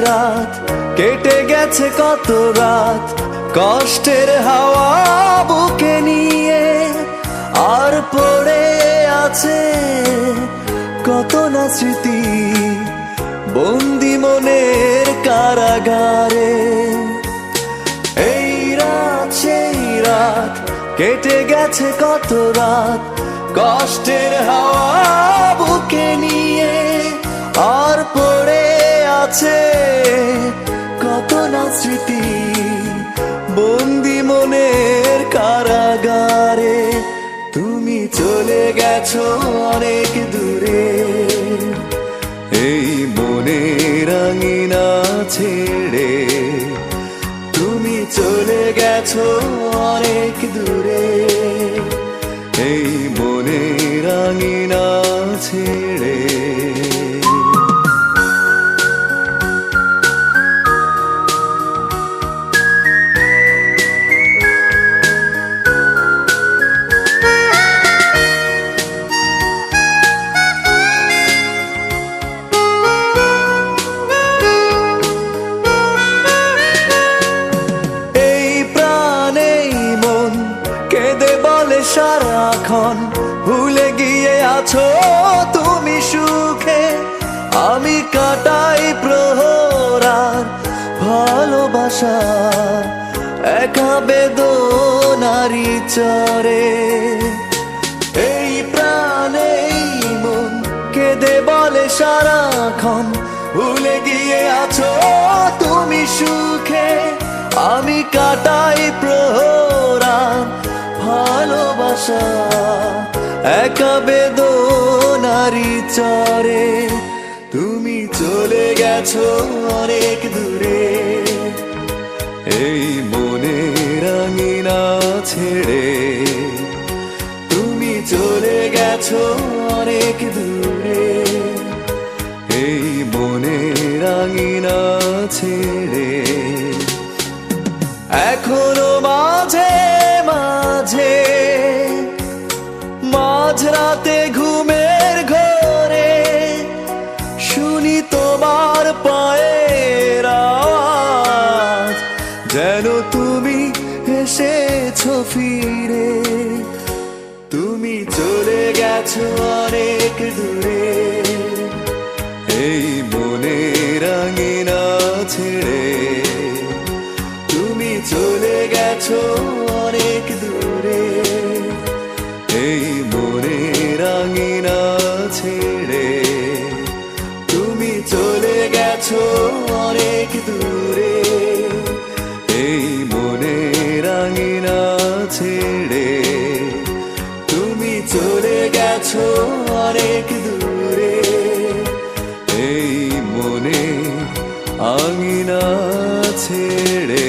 রাত কেটে গেছে কত রাত কষ্টের হাওয়া বুকে নিয়ে, আর পড়ে আছে কত না স্মৃতি বন্দি মনের কারাগারে। এই রাত সেই রাত কেটে গেছে কত রাত কষ্টের হাওয়া বুকে নিয়ে, আর পড়ে আছে কত না স্মৃতি বন্দি মনের কারাগারে। তুমি চলে গেছো অনেক দূরে এই মনের আঙিনা ছেড়ে, তুমি চলে গেছো অনেক দূরে এই মনের আঙিনা ছেড়ে। সারাক্ষণ ভুলে গিয়ে আছো তুমি সুখে, আমি কাটাই প্রহরার ভালোবাসা একা বেদনারি চরে। এই প্রাণে মন কেঁদে বলে সারাক্ষণ ভুলে গিয়ে আছো তুমি সুখে, আমি কাটাই প্রহরার ভালোবাসা একা বেদনারি চরে। তুমি চলে গেছো অনেক দূরে এই মনের আঙিনা ছেড়ে, তুমি চলে গেছো অনেক দূরে এই মনের আঙিনা ছেড়ে। এখনো মাঝে মাঝে মাঝরাতে ঘুমের ঘরে শুনি তোমার পায়ের আওয়াজ, যেন তুমি এসেছো ফিরে। তুমি চলে গেছো অনেক দূরে এই মনের আঙিনা ছেড়ে, তুমি চলে গেছো অনেক দূরে এই মনের আঙিনা ছেড়ে, তুমি চলে গেছো অনেক দূরে এই মনের আঙিনা ছেড়ে, তুমি চলে গেছো অনেক দূরে এই মনের আঙিনা ছেড়ে।